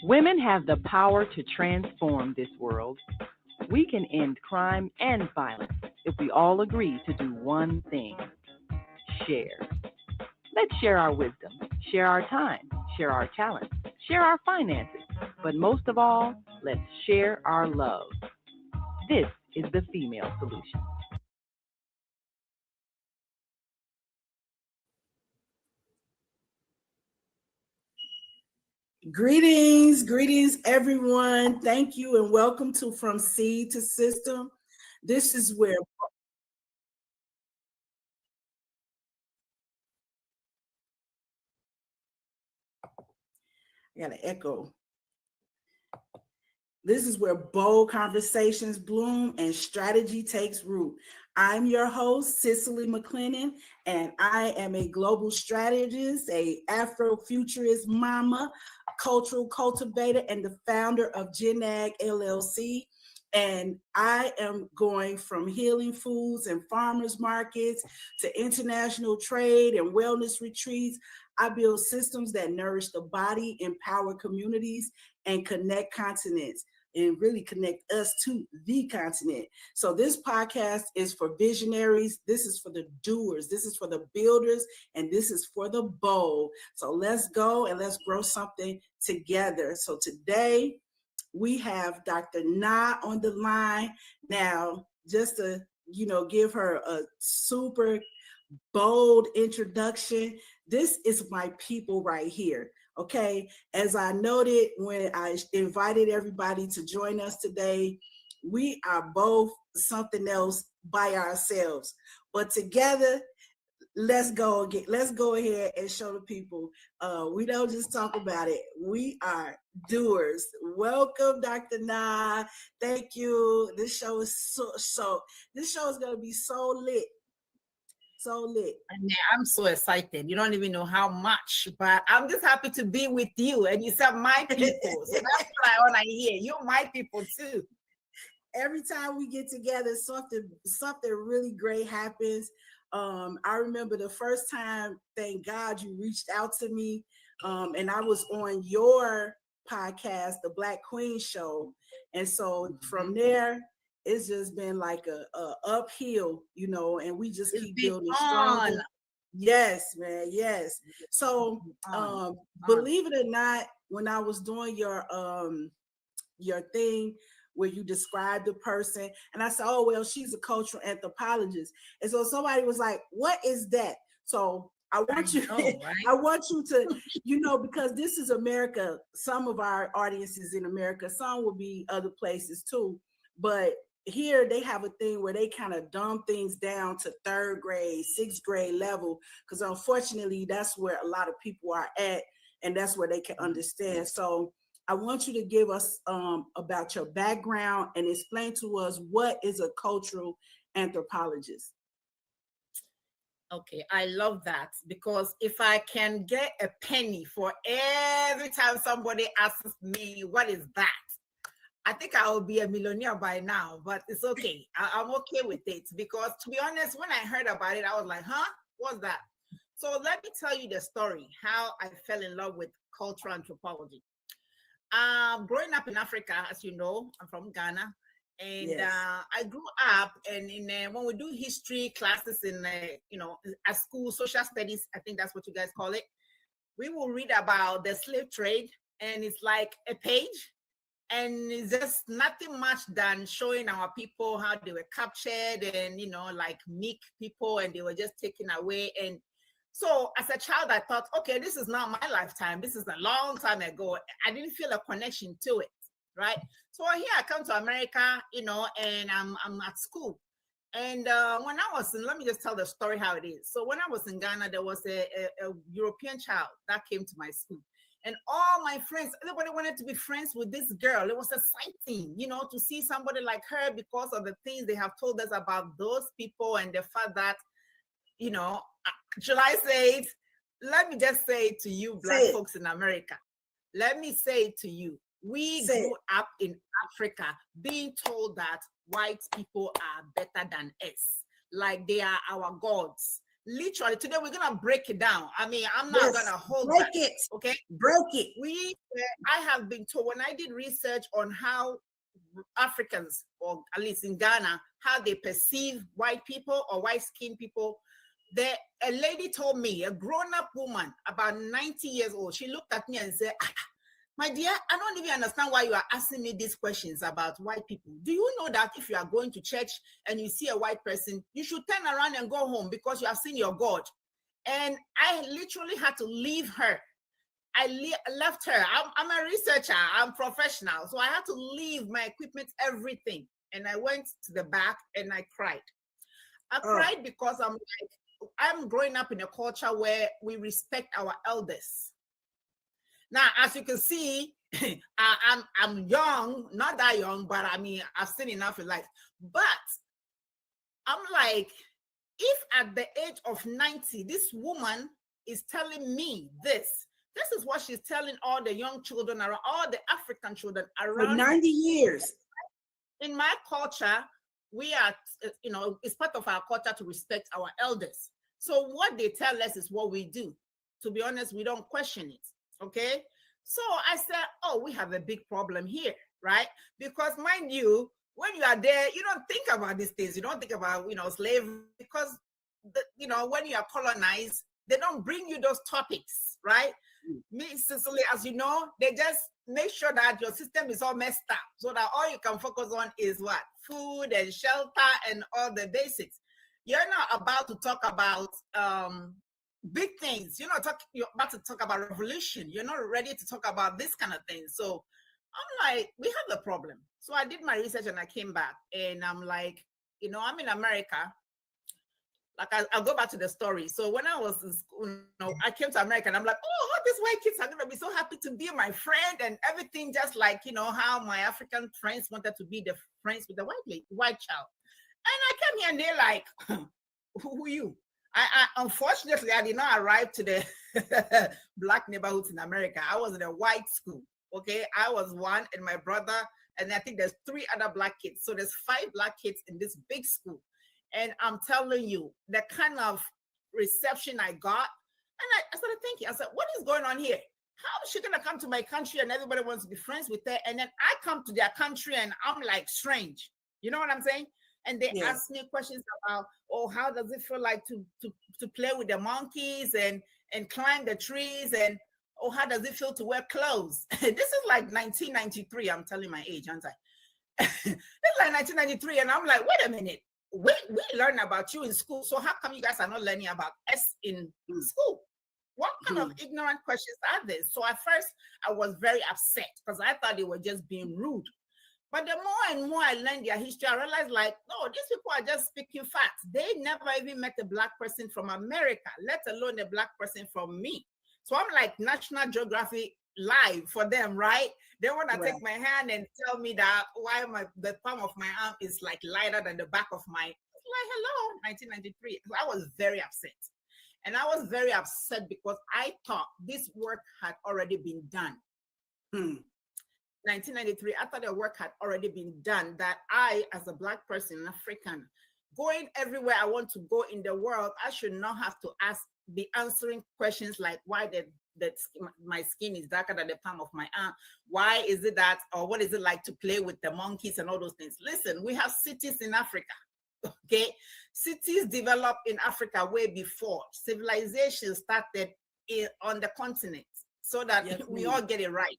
Women have the power to transform this world. We can end crime and violence if we all agree to do one thing: share. Let's share our wisdom, share our time, share our talents, share our finances, but most of all, let's share our love. This is the female solution. Greetings, everyone. Thank you and welcome to From Seed to System. This is where I got an echo. This is where bold conversations bloom and strategy takes root. I'm your host, Cicely McLennan, and I am a global strategist, a Afrofuturist mama, cultural cultivator, and the founder of GenAg LLC. And I am going from healing foods and farmers markets to international trade and wellness retreats. I build systems that nourish the body, empower communities, and connect continents, and really connect us to the continent. So this podcast is for visionaries. This is for the doers. This is for the builders. And this is for the bold. So let's go and let's grow something together. So today we have Dr. Na on the line. Now, just to, give her a super bold introduction. This is my people right here. Okay, as I noted when I invited everybody to join us today, we are both something else by ourselves, but together, let's go ahead and show the people. We don't just talk about it; we are doers. Welcome, Dr. Na. Thank you. This show is This show is gonna be so lit. So lit. I'm so excited. You don't even know how much, but I'm just happy to be with you. And you said my people. So that's what I want to hear. You're my people too. Every time we get together, something really great happens. I remember the first time, thank God you reached out to me. And I was on your podcast, the Black Queen Show. And so from there, it's just been like a uphill, and we just keep building stronger. Yes, man. Yes. So, believe it or not, when I was doing your thing where you described the person, and I said, oh, well, she's a cultural anthropologist. And so somebody was like, what is that? So I want you to, because this is America. Some of our audience is in America. Some will be other places too. But here they have a thing where they kind of dumb things down to third grade, sixth grade level, because unfortunately that's where a lot of people are at, and that's where they can understand. So I want you to give us about your background and explain to us what is a cultural anthropologist. Okay, I love that, because if I can get a penny for every time somebody asks me what is that, I think I will be a millionaire by now, but it's okay. I'm okay with it, because to be honest, when I heard about it, I was like, huh? What's that? So let me tell you the story, how I fell in love with cultural anthropology. Growing up in Africa, as you know, I'm from Ghana, and yes. I grew up, and when we do history classes in, at school, social studies, I think that's what you guys call it, we will read about the slave trade, and it's like a page. And it's just nothing much than showing our people how they were captured and, like meek people, and they were just taken away. And so as a child, I thought, okay, this is not my lifetime. This is a long time ago. I didn't feel a connection to it, right? So here I come to America, and I'm at school. And when I was let me just tell the story how it is. So when I was in Ghana, there was a European child that came to my school. And all my friends, everybody wanted to be friends with this girl. It was exciting, to see somebody like her, because of the things they have told us about those people and the fact that, should I say it? Let me just say it to you, Black folks in America. Let me say it to you. We grew up in Africa being told that white people are better than us, like they are our gods. literally today we're gonna break it down. I mean, I'm not gonna hold break that. it. Okay, Break it. I have been told when I did research on how Africans, or at least in Ghana, how they perceive white people or white-skinned people. A lady told me, a grown-up woman, about 90 years old, she looked at me and said, my dear, I don't even understand why you are asking me these questions about white people. Do you know that if you are going to church and you see a white person, you should turn around and go home because you have seen your God? And I literally had to leave her. I left her. I'm a researcher. I'm professional. So I had to leave my equipment, everything. And I went to the back and I cried. I cried because I'm growing up in a culture where we respect our elders. Now, as you can see, I'm young, not that young, but I mean, I've seen enough in life. But I'm like, if at the age of 90, this woman is telling me this is what she's telling all the young children, around, all the African children around. For 90 years. In my culture, we are, it's part of our culture to respect our elders. So what they tell us is what we do. To be honest, we don't question it, okay? So I said, oh, we have a big problem here, right? Because mind you, when you are there, you don't think about these things. You don't think about, slavery, because, when you are colonized, they don't bring you those topics, right? Me, Cicely, as you know, they just make sure that your system is all messed up so that all you can focus on is what? Food and shelter and all the basics. You're not about to talk about big things. You're about to talk about revolution. You're not ready to talk about this kind of thing. So I'm like, we have a problem. So I did my research and I came back and I'm like, I'm in America. Like I'll go back to the story. So when I was in school, I came to America and I'm like, oh, all these white kids are gonna be so happy to be my friend and everything, just like how my African friends wanted to be the friends with the white child. And I came here and they're like, who are you? I unfortunately I did not arrive to the black neighborhoods in America. I was in a white school. Okay, I was one and my brother, and I think there's 3 other black kids. So there's 5 black kids in this big school. And I'm telling you, the kind of reception I got, and I started thinking, I said, what is going on here? How is she gonna come to my country and everybody wants to be friends with her? And then I come to their country and I'm like strange. You know what I'm saying? And they ask me questions about, oh, how does it feel like to play with the monkeys and climb the trees? And, oh, how does it feel to wear clothes? This is like 1993. I'm telling my age, aren't I? It's like 1993. And I'm like, wait a minute. We learn about you in school. So how come you guys are not learning about us in school? What kind of ignorant questions are these? So at first, I was very upset because I thought they were just being rude. But the more and more I learned their history, I realized like, no, these people are just speaking facts. They never even met a black person from America, let alone a black person from me. So I'm like National Geographic live for them, right? They want to take my hand and tell me that why the palm of my arm is like lighter than the back of my, like, hello, 1993. So I was very upset. And I was very upset because I thought this work had already been done. 1993, I thought the work had already been done, that I, as a black person, an African, going everywhere I want to go in the world, I should not have to be answering questions like why my skin is darker than the palm of my arm. Why is it that, or what is it like to play with the monkeys and all those things? Listen, we have cities in Africa, okay? Cities developed in Africa way before. Civilization started on the continent so that we all get it right.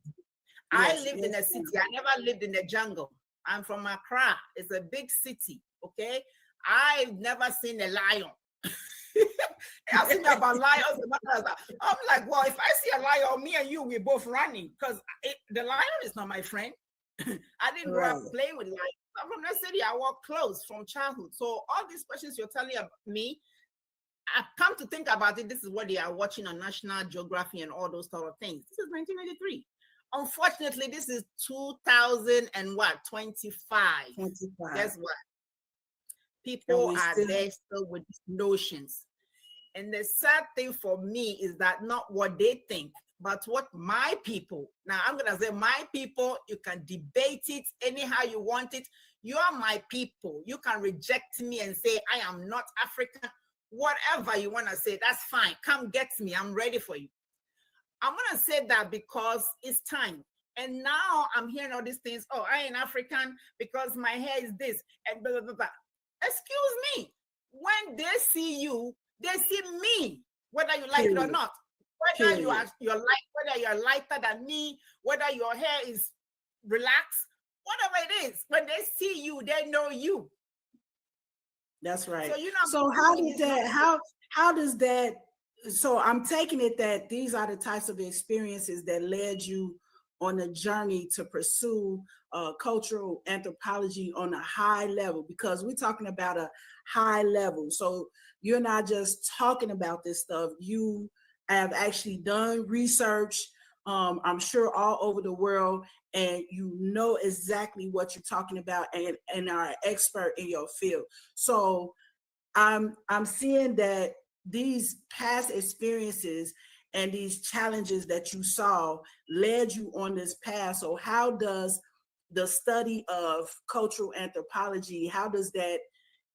I lived in a city. I never lived in the jungle. I'm from Accra. It's a big city, okay? I've never seen a lion. Asking me about lions. I'm like, well, if I see a lion, me and you, we're both running because the lion is not my friend. I didn't grow up playing with lions. I'm from the city. I walk close from childhood. So all these questions you're telling me, I've come to think about it. This is what they are watching on National Geography and all those sort of things. This is 1993. Unfortunately, this is 2025. Guess what? People are there still with notions. And the sad thing for me is that not what they think, but what my people, now I'm going to say my people, you can debate it anyhow you want it. You are my people. You can reject me and say, I am not African. whatever you want to say, that's fine. Come get me. I'm ready for you. I'm going to say that because it's time. And now I'm hearing all these things. Oh, I ain't African because my hair is this and blah, blah, blah, blah. Excuse me. When they see you, they see me, whether you like it or not. Whether you're lighter than me, whether your hair is relaxed, whatever it is, when they see you, they know you. That's right. So, so how does that, so I'm taking it that these are the types of experiences that led you on a journey to pursue cultural anthropology on a high level, because we're talking about a high level. So you're not just talking about this stuff. You have actually done research, I'm sure all over the world, and you know exactly what you're talking about and are an expert in your field. So I'm seeing that these past experiences and these challenges that you saw led you on this path. So how does the study of cultural anthropology, how does that,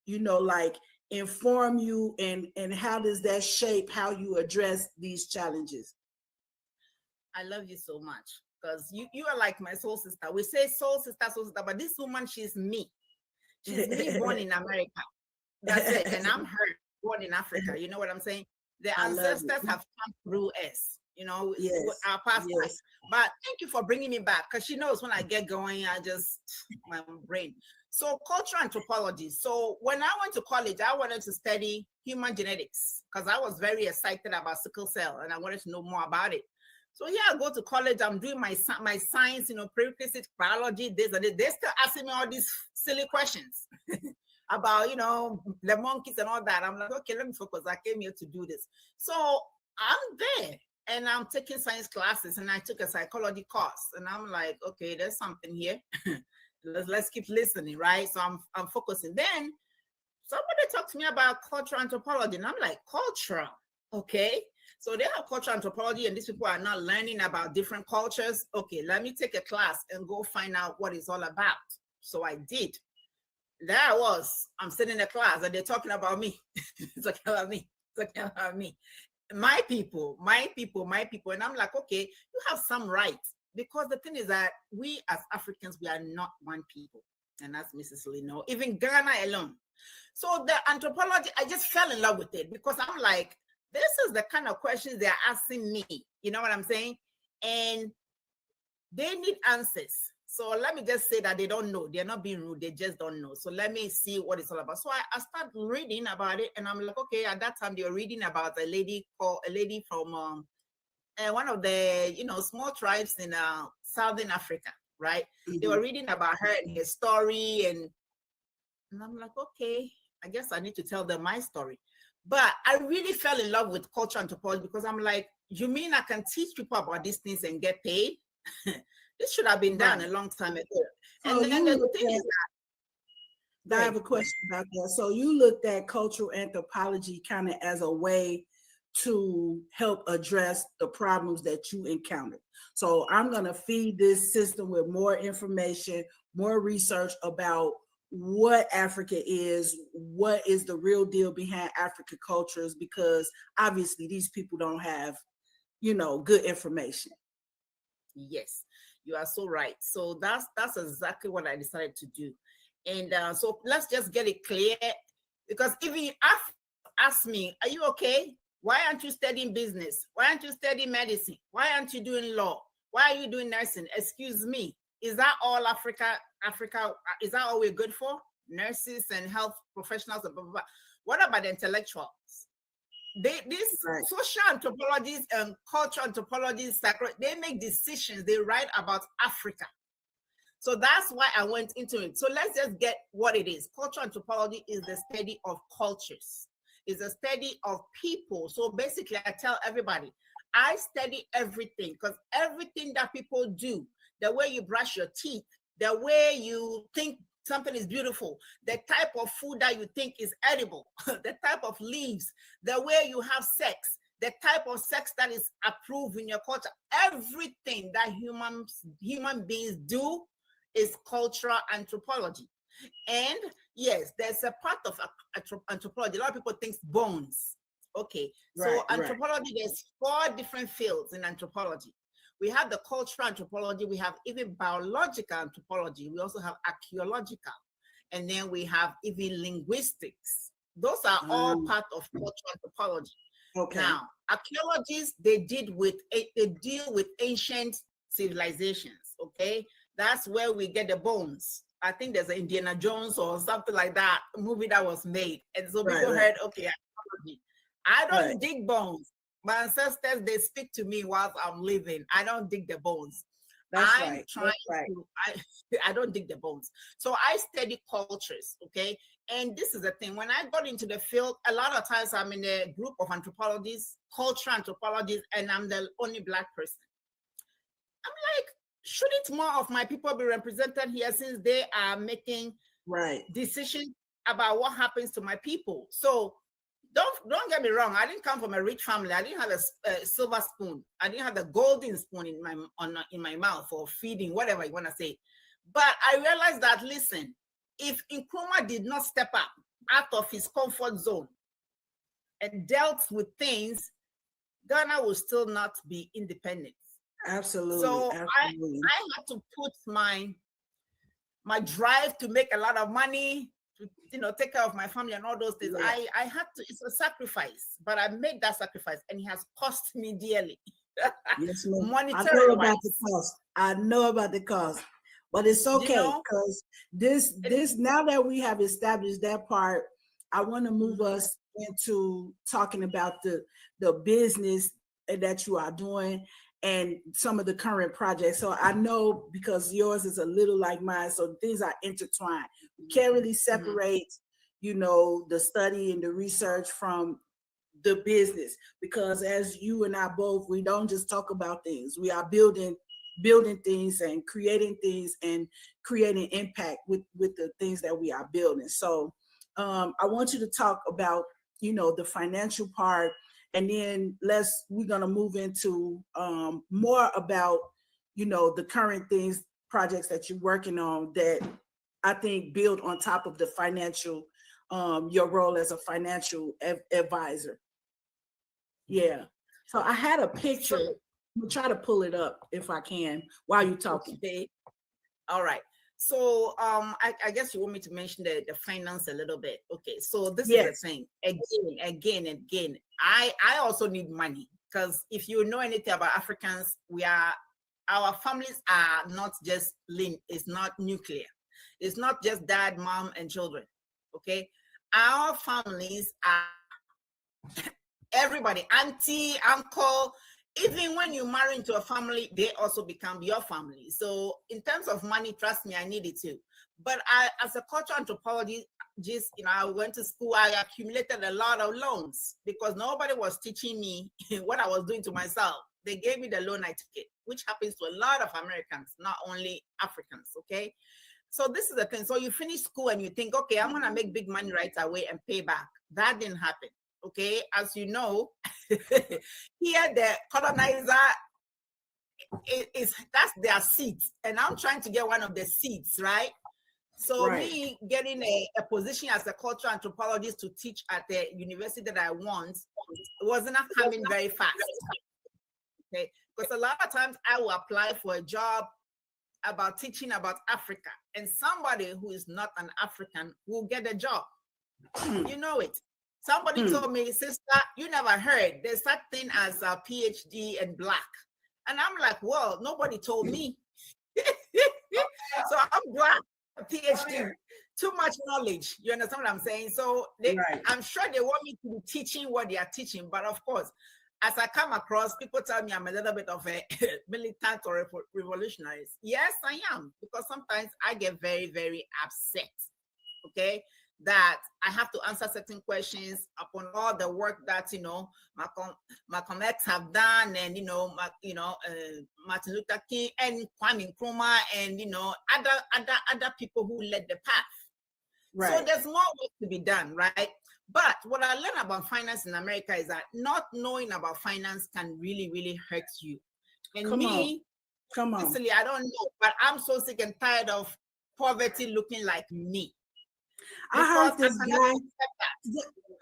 like inform you, and how does that shape how you address these challenges? I love you so much because you are like my soul sister. We say soul sister, but this woman, she's me. She's me born in America. That's it. And I'm her born in Africa. You know what I'm saying? The ancestors have come through us, yes. Our past life. But thank you for bringing me back, because she knows when I get going, my brain. So cultural anthropology. So when I went to college, I wanted to study human genetics because I was very excited about sickle cell and I wanted to know more about it. So here I go to college, I'm doing my science, prerequisite biology, this and this. They're still asking me all these silly questions about, the monkeys and all that. I'm like, okay, let me focus. I came here to do this. So I'm there and I'm taking science classes, and I took a psychology course, and I'm like, okay, there's something here. let's keep listening, right? So I'm focusing. Then somebody talked to me about cultural anthropology, and I'm like, cultural, okay. So they have cultural anthropology, and these people are not learning about different cultures. Okay, let me take a class and go find out what it's all about. So I did. There I was. I'm sitting in a class, and they're talking about me. Talking about me. My people. And I'm like, okay, you have some rights. Because the thing is that we as Africans, we are not one people. And that's Mrs. Lino, even Ghana alone. So the anthropology, I just fell in love with it because I'm like, this is the kind of questions they're asking me. You know what I'm saying? And they need answers. So let me just say that they don't know. They're not being rude. They just don't know. So let me see what it's all about. So I started reading about it, and I'm like, okay, at that time they were reading about a lady from one of the, small tribes in Southern Africa, right? Mm-hmm. They were reading about her and her story. And I'm like, okay, I guess I need to tell them my story. But I really fell in love with cultural anthropology because I'm like, you mean I can teach people about these things and get paid? This should have been done a long time ago. So and then the thing is that I have a question about that. So you looked at cultural anthropology kind of as a way to help address the problems that you encountered. So I'm going to feed this system with more information, more research about what Africa is, what is the real deal behind African cultures, because obviously these people don't have, good information. Yes, you are so right. So that's exactly what I decided to do. And so let's just get it clear, because even you ask me, are you okay? Why aren't you studying business? Why aren't you studying medicine? Why aren't you doing law? Why are you doing nursing? Excuse me. Is that all Africa, is that all we're good for? Nurses and health professionals and blah, blah, blah. What about the intellectuals? These social anthropologists and cultural anthropologists, they make decisions, they write about Africa. So that's why I went into it. So let's just get what it is. Cultural anthropology is the study of cultures. It's a study of people. So basically, I tell everybody, I study everything, because everything that people do, the way you brush your teeth, the way you think something is beautiful, the type of food that you think is edible, the type of leaves, the way you have sex, the type of sex that is approved in your culture, everything that human beings do is cultural anthropology. And yes, there's a part of anthropology. A lot of people think bones. Okay, so Right, right. anthropology, there's 4 different fields in anthropology. We have the cultural anthropology, we have even biological anthropology, we also have archaeological, and then we have even linguistics. Those are all part of cultural anthropology. Okay. Now, archaeologists, they deal with ancient civilizations. Okay, that's where we get the bones. I think there's an Indiana Jones or something like that movie that was made, and so people heard, okay, archaeology. I don't dig bones. My ancestors, they speak to me whilst I'm living. I don't dig the bones. I don't dig the bones. So I study cultures, okay? And this is the thing. When I got into the field, a lot of times I'm in a group of anthropologists, cultural anthropologists, and I'm the only Black person. I'm like, shouldn't more of my people be represented here, since they are making decisions about what happens to my people? So don't get me wrong. I didn't come from a rich family. I didn't have a silver spoon. I didn't have the golden spoon in my mouth for feeding, whatever you want to say. But I realized that, listen, if Nkrumah did not step up out of his comfort zone and dealt with things, Ghana will still not be independent. Absolutely. So I had to put my drive to make a lot of money, to take care of my family and all those things. Yeah. I had to. It's a sacrifice, but I made that sacrifice, and it has cost me dearly. Yes, ma'am. I know about the cost. I know about the cost, but it's okay, because this now that we have established that part, I want to move us into talking about the business that you are doing and some of the current projects. So I know, because yours is a little like mine, so things are intertwined. We can't really separate, the study and the research from the business, because as you and I both, we don't just talk about things. We are building things and creating impact with the things that we are building. So I want you to talk about, the financial part. And then we're going to move into more about, the current things, projects that you're working on that I think build on top of the financial, your role as a financial advisor. Yeah. So I had a picture. I'm going to try to pull it up if I can while you're talking. Okay. All right. So I guess you want me to mention the finance a little bit. Okay, so this is the thing. Again. I also need money, because if you know anything about Africans, our families are not just it's not nuclear. It's not just dad, mom, and children. Okay, our families are everybody, auntie, uncle. Even when you marry into a family, they also become your family. So in terms of money, trust me, I need it too. But as a cultural anthropologist, I went to school, I accumulated a lot of loans because nobody was teaching me what I was doing to myself. They gave me the loan, I took it, which happens to a lot of Americans, not only Africans, okay? So this is the thing. So you finish school and you think, okay, I'm gonna make big money right away and pay back. That didn't happen. Okay, as you know, here the colonizer that's their seats, and I'm trying to get one of the seats, right? So me getting a position as a cultural anthropologist to teach at the university that I want wasn't coming very fast. Okay, because a lot of times I will apply for a job about teaching about Africa, and somebody who is not an African will get a job. You know it. Somebody told me, sister, you never heard there's such thing as a PhD in Black. And I'm like, well, nobody told me. So I'm Black, a PhD, too much knowledge. You understand what I'm saying? So I'm sure they want me to be teaching what they are teaching. But of course, as I come across, people tell me I'm a little bit of a militant or a revolutionary. Yes, I am. Because sometimes I get very, very upset. Okay? That I have to answer certain questions upon all the work that Malcolm X have done, and Martin Luther King and Kwame Nkrumah, and other people who led the path. Right. So there's more work to be done, right? But what I learned about finance in America is that not knowing about finance can really, really hurt you. And Come on. Honestly, I don't know, but I'm so sick and tired of poverty looking like me. I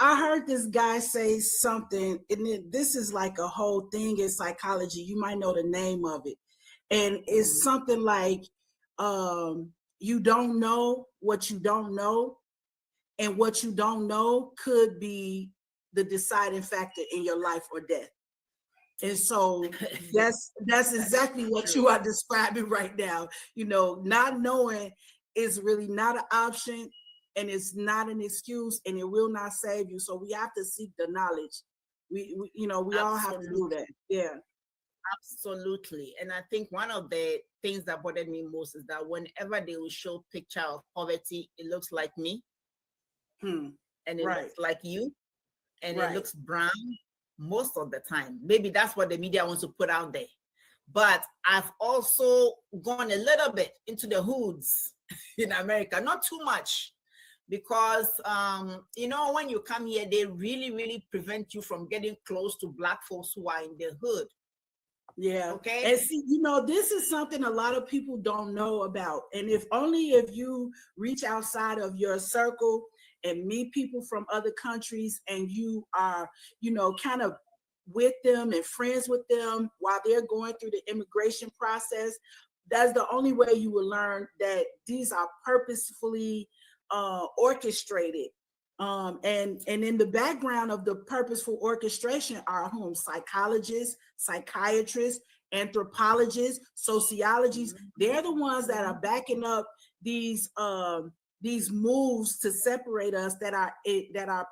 heard this guy say something, and this is like a whole thing in psychology. You might know the name of it. And it's something like you don't know what you don't know, and what you don't know could be the deciding factor in your life or death. And so that's exactly what you are describing right now. Not knowing is really not an option, and it's not an excuse, and it will not save you. So we have to seek the knowledge. We all have to do that. Yeah. Absolutely. And I think one of the things that bothered me most is that whenever they will show picture of poverty, it looks like me. And it looks like you. And it looks brown most of the time. Maybe that's what the media wants to put out there. But I've also gone a little bit into the hoods in America, not too much, because when you come here, they really, really prevent you from getting close to Black folks who are in the hood. Yeah. Okay. And see, this is something a lot of people don't know about. And if you reach outside of your circle and meet people from other countries, and you are, kind of with them and friends with them while they're going through the immigration process, that's the only way you will learn that these are purposefully orchestrated. And in the background of the purposeful orchestration are psychologists, psychiatrists, anthropologists, sociologists. They're the ones that are backing up these moves to separate us, that are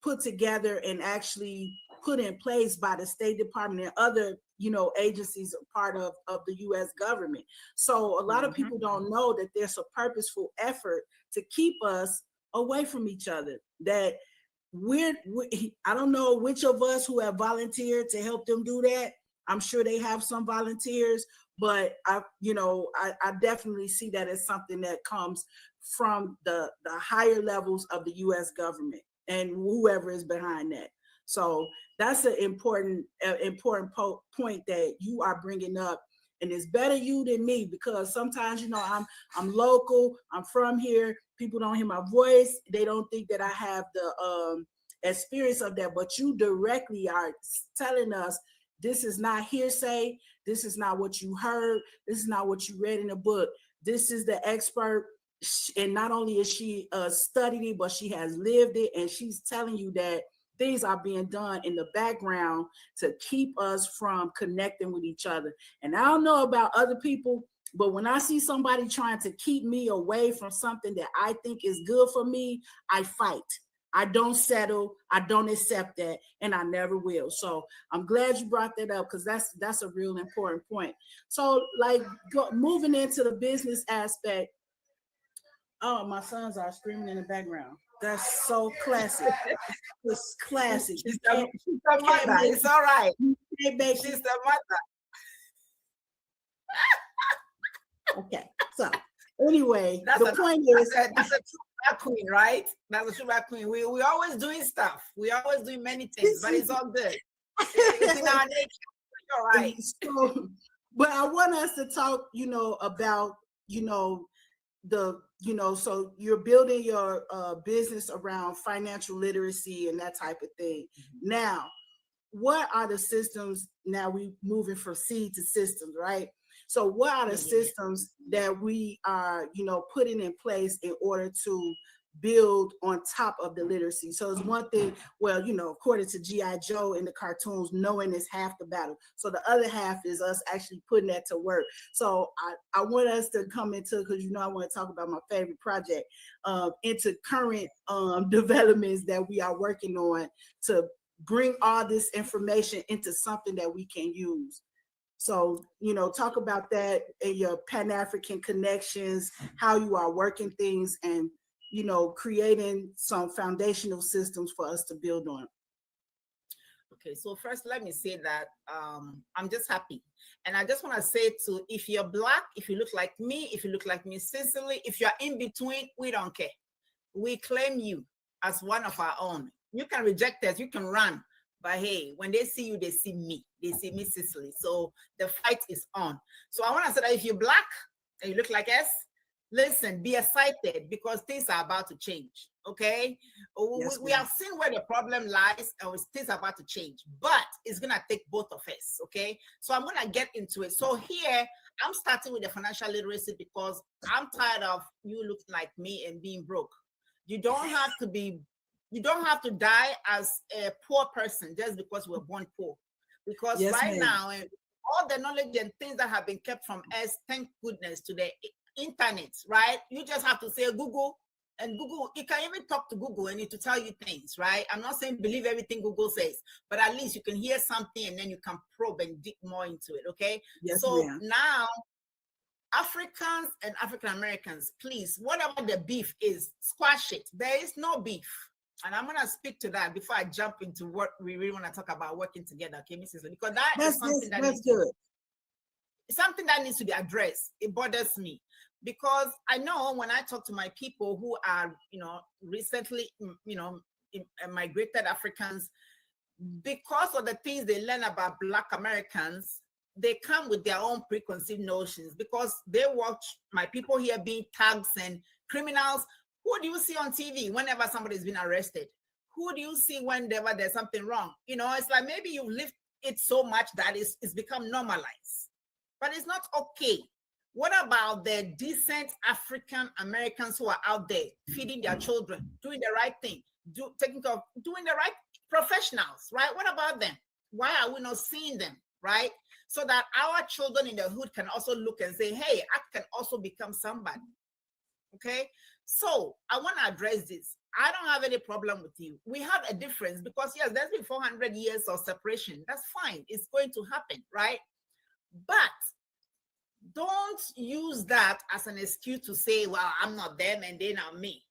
put together and actually put in place by the State Department and other agencies part of the U.S. government. So a lot of people don't know that there's a purposeful effort to keep us away from each other. That I don't know which of us who have volunteered to help them do that. I'm sure they have some volunteers, but I definitely see that as something that comes from the higher levels of the U.S. government and whoever is behind that. So that's an important point that you are bringing up. And it's better you than me, because sometimes, I'm local, I'm from here. People don't hear my voice. They don't think that I have the experience of that. But you directly are telling us this is not hearsay. This is not what you heard. This is not what you read in a book. This is the expert. And not only is she studied it, but she has lived it. And she's telling you that things are being done in the background to keep us from connecting with each other. And I don't know about other people, but when I see somebody trying to keep me away from something that I think is good for me, I fight. I don't settle. I don't accept that, and I never will. So I'm glad you brought that up, because that's a real important point. So moving into the business aspect. Oh, my sons are screaming in the background. That's so classic. It's classic. She's the mother. It's all right. She's the mother. Okay. So anyway, the point is, that's a true Black queen, right? That's a true Black queen. We always doing stuff. We always doing many things, but it's all good. It's in our nature. All right. So, but I want us to talk, about, so you're building your business around financial literacy and that type of thing. Now, what are the systems? Now we moving from seed to systems, right? So what are the systems that we are, putting in place in order to build on top of the literacy? So it's one thing, according to G.I. Joe in the cartoons, knowing is half the battle. So the other half is us actually putting that to work. So I want us to come into, because I want to talk about my favorite project, into current developments that we are working on to bring all this information into something that we can use. So, talk about that and your Pan-African connections, how you are working things, and creating some foundational systems for us to build on. Okay, so first let me say that I'm just happy. And I just want to say if you're Black, if you look like me, if you look like Miss Cicely, if you're in between, we don't care. We claim you as one of our own. You can reject us, you can run. But hey, when they see you, they see me. They see Miss Cicely. So the fight is on. So I want to say that if you're Black and you look like us, Listen, be excited because things are about to change. Okay, Yes, we have seen where the problem lies, and things are about to change, but it's gonna take both of us. Okay, so I'm gonna get into it. So here I'm starting with the financial literacy because I'm tired of you looking like me and being broke. You don't have to be, you don't have to die as a poor person just because we're born poor. Because yes, right ma'am. now, all the knowledge and things that have been kept from us, thank goodness to the internet, right? You just have to say Google, and Google, you can even talk to Google and it will tell you things, right? I'm not saying believe everything Google says, but at least you can hear something and then you can probe and dig more into it, okay? Yes, So ma'am. now, Africans and African Americans, please, whatever the beef is, squash it. There is no beef. And I'm going to speak to that before I jump into what we really want to talk about working together, okay, Mrs. Lee? Because That's good. something that needs to be addressed. It bothers me because I know when I talk to my people who are, recently, migrated Africans, because of the things they learn about Black Americans, they come with their own preconceived notions because they watch my people here being thugs and criminals. Who do you see on TV whenever somebody's been arrested? Who do you see whenever there's something wrong? It's like maybe you've lived it so much that it's become normalized. But it's not okay. What about the decent African Americans who are out there feeding their children, doing the right thing, doing the right professionals, right? What about them? Why are we not seeing them, right? So that our children in the hood can also look and say, hey, I can also become somebody. Okay? So I want to address this. I don't have any problem with you. We have a difference because, yes, there's been 400 years of separation. That's fine. It's going to happen, right? But don't use that as an excuse to say, well, I'm not them and they're not me.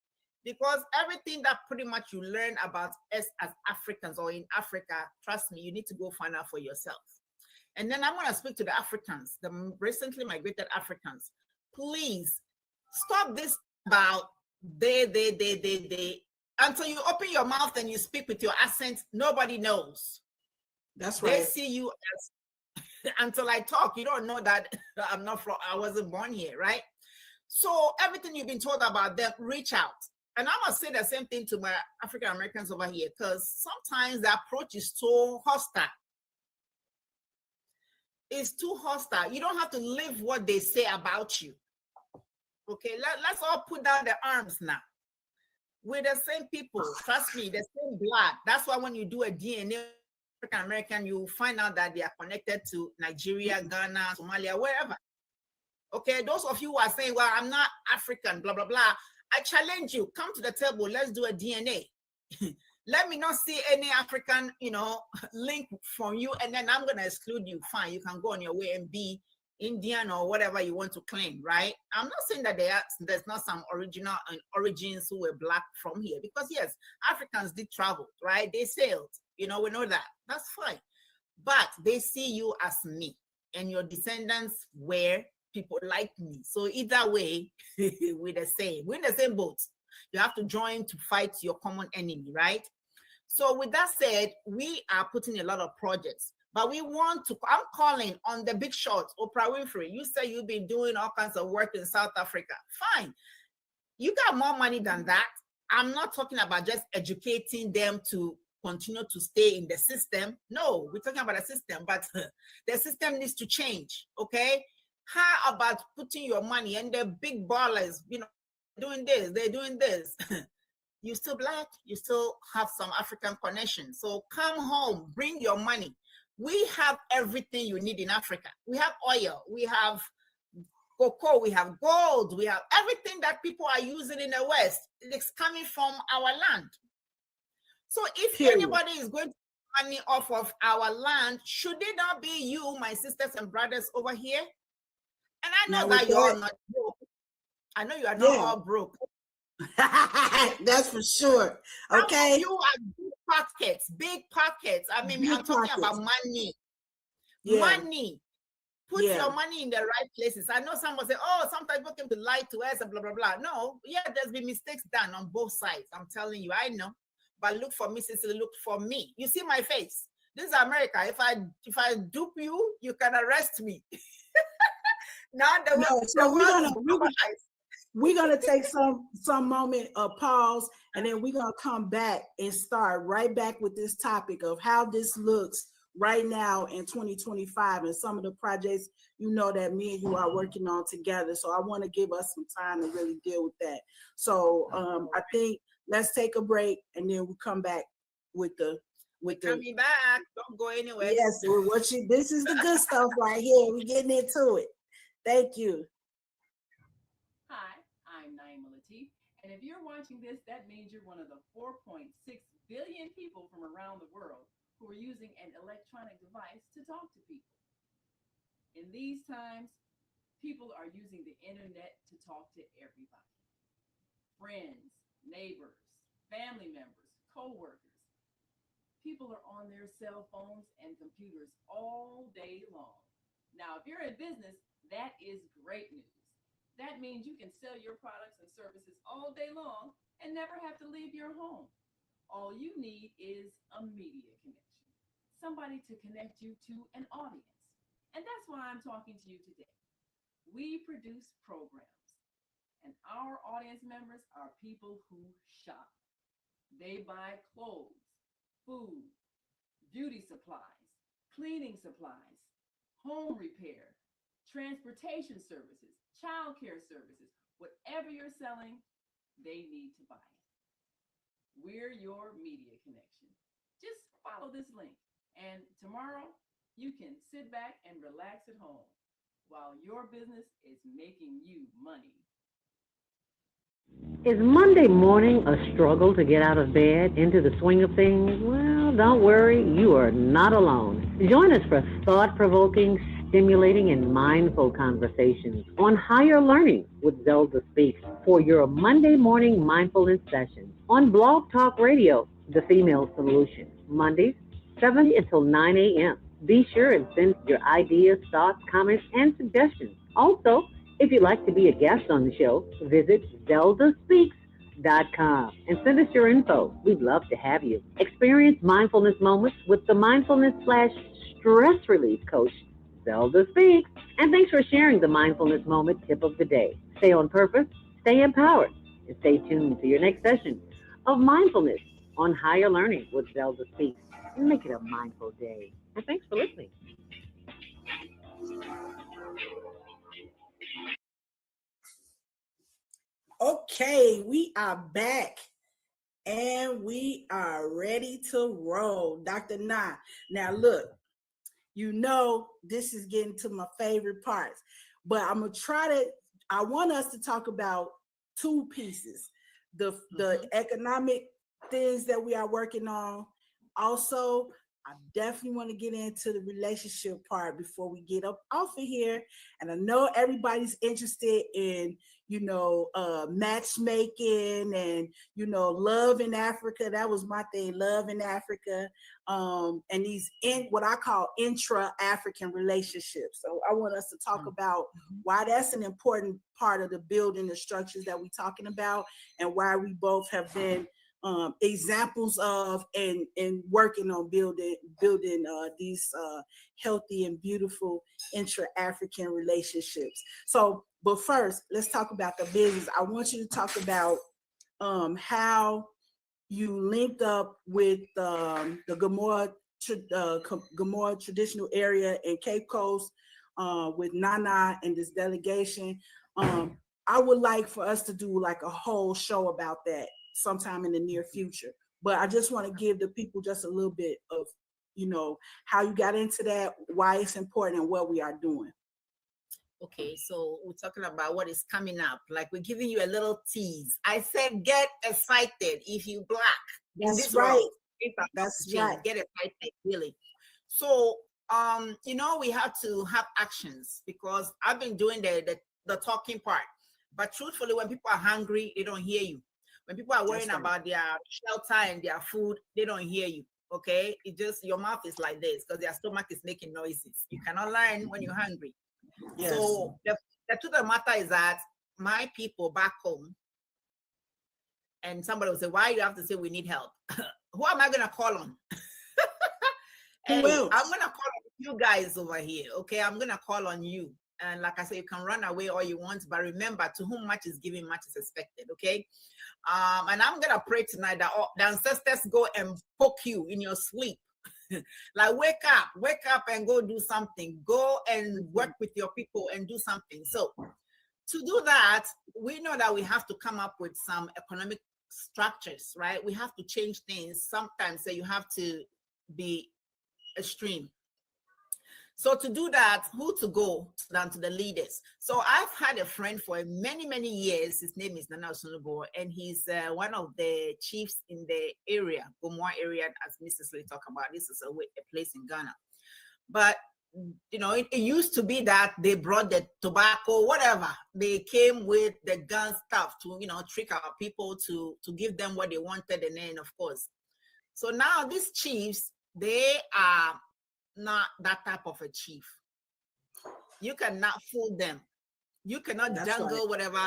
Because everything that pretty much you learn about us as Africans or in Africa, trust me, you need to go find out for yourself. And then I'm going to speak to the Africans, the recently migrated Africans. Please stop this about they. Until you open your mouth and you speak with your accent, nobody knows. That's right. They see you as, until I talk, you don't know that I wasn't born here, right? So everything you've been told about them, reach out. And I'm going to say the same thing to my African Americans over here, because sometimes the approach is so hostile. It's too hostile. You don't have to live what they say about you. Okay, let's all put down the arms now. We're the same people. Trust me, the same blood. That's why when you do a DNA African American, you find out that they are connected to Nigeria, Ghana, Somalia, wherever. Okay, those of you who are saying, well, I'm not African, blah, blah, blah. I challenge you, come to the table, let's do a DNA. Let me not see any African, link from you, and then I'm going to exclude you. Fine, you can go on your way and be Indian or whatever you want to claim, right? I'm not saying that there's not some origins who were Black from here, because yes, Africans did travel, right? They sailed, we know that. That's fine. But they see you as me, and your descendants were people like me. So either way, we're the same. We're in the same boat. You have to join to fight your common enemy, right? So with that said, we are putting a lot of projects, but we want to, I'm calling on the big shots, Oprah Winfrey. You say you've been doing all kinds of work in South Africa. Fine. You got more money than that. I'm not talking about just educating them to continue to stay in the system. No, we're talking about a system, but the system needs to change, okay? How about putting your money and the big ballers, doing this, they're doing this. You're still Black, you still have some African connection. So come home, bring your money. We have everything you need in Africa. We have oil, we have cocoa, we have gold, we have everything that people are using in the West. It's coming from our land. So if anybody is going to make money off of our land, should it not be you, my sisters and brothers over here? And I know that you're all not broke. I know you are not all broke. That's for sure. Okay. You are big pockets. I mean, I'm talking about money. Yeah. Money. Put your money in the right places. I know someone say, oh, sometimes people came to lie to us and blah, blah, blah. No, there's been mistakes done on both sides. I'm telling you, I know. But look for me, Cicely, look for me. You see my face. This is America. If I dupe you, you can arrest me. Now we're gonna take some moment of pause, and then we're gonna come back and start right back with this topic of how this looks right now in 2025 and some of the projects that me and you are working on together. So I want to give us some time to really deal with that. So I think let's take a break, and then we come back with the coming back. Don't go anywhere. Yes, this is the good stuff right here. We're getting into it. Thank you. Hi, I'm Naima Latif, and if you're watching this, that means you're one of the 4.6 billion people from around the world who are using an electronic device to talk to people. In these times, people are using the internet to talk to everybody. Friends, neighbors, family members, co-workers. People are on their cell phones and computers all day long. Now, if you're in business, that is great news. That means you can sell your products and services all day long and never have to leave your home. All you need is a media connection, somebody to connect you to an audience. And that's why I'm talking to you today. We produce programs, and our audience members are people who shop. They buy clothes, food, beauty supplies, cleaning supplies, home repair, transportation services, childcare services. Whatever you're selling, they need to buy it. We're your media connection. Just follow this link, and tomorrow you can sit back and relax at home while your business is making you money. Is Monday morning a struggle to get out of bed, into the swing of things? Well, don't worry, you are not alone. Join us for thought-provoking, stimulating, and mindful conversations on higher learning with Zelda Speaks for your Monday morning mindfulness session on Blog Talk Radio, The Female Solution, Mondays, 7 until 9 a.m. Be sure and send your ideas, thoughts, comments, and suggestions. Also, if you'd like to be a guest on the show, visit zeldaspeaks.com and send us your info. We'd love to have you. Experience mindfulness moments with the mindfulness/stress relief coach, Zelda Speaks. And thanks for sharing the mindfulness moment tip of the day. Stay on purpose, stay empowered, and stay tuned to your next session of mindfulness on higher learning with Zelda Speaks. And make it a mindful day. And thanks for listening. Okay, we are back and we are ready to roll. Dr. Na. Now look, this is getting to my favorite parts, but I want us to talk about two pieces. The economic things that we are working on. Also, I definitely want to get into the relationship part before we get up off of here. And I know everybody's interested in, matchmaking and, love in Africa. That was my thing, love in Africa. And these what I call intra-African relationships. So I want us to talk about why that's an important part of the building, the structures that we're talking about, and why we both have been examples of and working on building these healthy and beautiful intra-African relationships. So, but first, let's talk about the business. I want you to talk about how you linked up with the Gomorrah traditional area in Cape Coast with Nana and this delegation. I would like for us to do like a whole show about that sometime in the near future. But I just want to give the people just a little bit of, how you got into that, why it's important, and what we are doing. Okay, so we're talking about what is coming up. Like we're giving you a little tease. I said, get excited if you Black. That's right. That's right. Get excited, really. So, we have to have actions because I've been doing the talking part. But truthfully, when people are hungry, they don't hear you. When people are worrying about their shelter and their food, they don't hear you. Okay, it just your mouth is like this because their stomach is making noises. You cannot learn when you're hungry. Yes. So the truth of the matter is that my people back home, and somebody will say, "Why you have to say we need help?" Who am I gonna call on? I'm gonna call on you guys over here. Okay, I'm gonna call on you. And like I said, you can run away all you want, but remember, to whom much is given, much is expected. Okay. And I'm gonna pray tonight that the ancestors go and poke you in your sleep. Like wake up and go do something. Go and work with your people and do something. So to do that, we know that we have to come up with some economic structures, right? We have to change things. Sometimes you have to be extreme. So to do that, who to go down to the leaders? So I've had a friend for many, many years. His name is Nana Osunubo, and he's one of the chiefs in the area, Gomoa area, as Mrs. Lee talked about. This is a place in Ghana. But, you know, it used to be that they brought the tobacco, whatever. They came with the gun stuff to, you know, trick our people to give them what they wanted. And then, of course. So now these chiefs, they are not that type of a chief. You cannot fool them. You cannot dangle whatever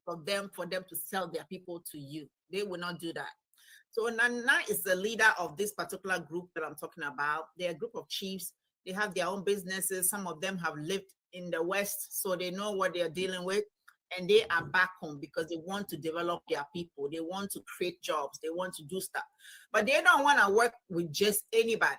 for them to sell their people to you. They will not do that. So Nana is the leader of this particular group that I'm talking about. They're a group of chiefs. They have their own businesses. Some of them have lived in the West, so they know what they're dealing with. And they are back home because they want to develop their people. They want to create jobs. They want to do stuff. But they don't want to work with just anybody.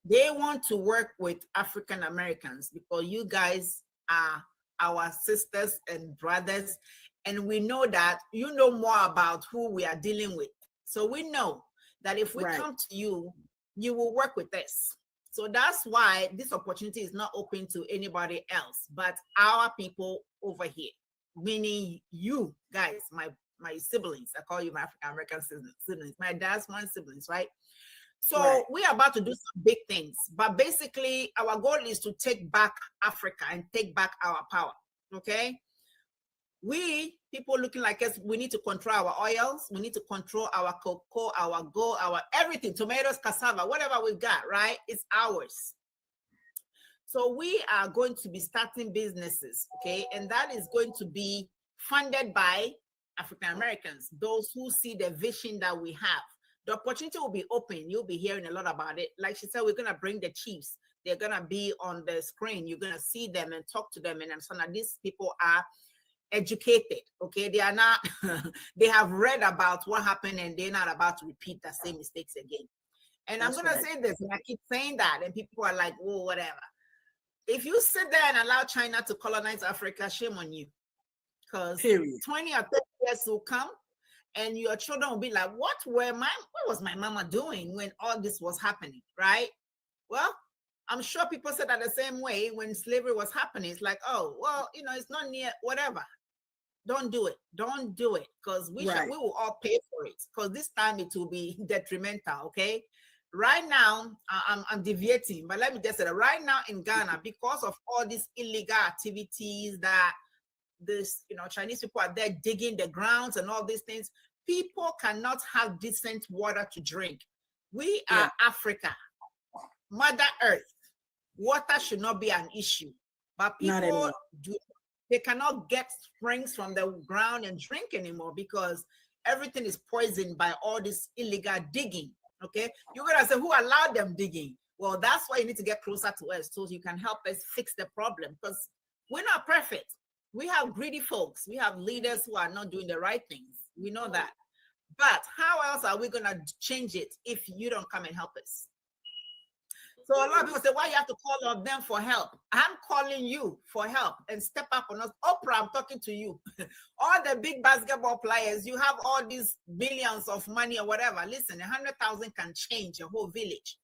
They want to work with African Americans because you guys are our sisters and brothers. And we know that you know more about who we are dealing with. So we know that if we come to you, you will work with us. So that's why this opportunity is not open to anybody else, but our people over here, meaning you guys, my siblings. I call you my African American siblings, my dad's one siblings, right? So we are about to do some big things, but basically our goal is to take back Africa and take back our power, okay? We, people looking like us, we need to control our oils, we need to control our cocoa, our gold, our everything, tomatoes, cassava, whatever we got, right? It's ours. So we are going to be starting businesses, okay? And that is going to be funded by African Americans, those who see the vision that we have. The opportunity will be open. You'll be hearing a lot about it. Like she said, we're going to bring the chiefs. They're going to be on the screen. You're going to see them and talk to them and understand that these people are educated, okay? They are not, they have read about what happened and they're not about to repeat the same mistakes again. And I'm going to say this, and I keep saying that, and people are like, oh, whatever. If you sit there and allow China to colonize Africa, shame on you. Because 20 or 30 years will come, and your children will be like, what was my mama doing when all this was happening, right? Well, I'm sure people said that the same way when slavery was happening. It's like, oh, well, you know, it's not near, whatever. Don't do it. Don't do it, because we will all pay for it, because this time it will be detrimental, okay? Right now, I'm deviating, but let me just say that right now in Ghana, because of all these illegal activities that this, you know, Chinese people are there digging the grounds and all these things, people cannot have decent water to drink. We are Africa, Mother Earth. Water should not be an issue, but people they cannot get springs from the ground and drink anymore because everything is poisoned by all this illegal digging. Okay, you're gonna say, who allowed them digging? Well, that's why you need to get closer to us so you can help us fix the problem, because we're not perfect. We have greedy folks. We have leaders who are not doing the right things. We know that. But how else are we gonna change it if you don't come and help us? So a lot of people say, why you have to call on them for help? I'm calling you for help and step up on us. Oprah, I'm talking to you. All the big basketball players, you have all these billions of money or whatever. Listen, 100,000 can change a whole village.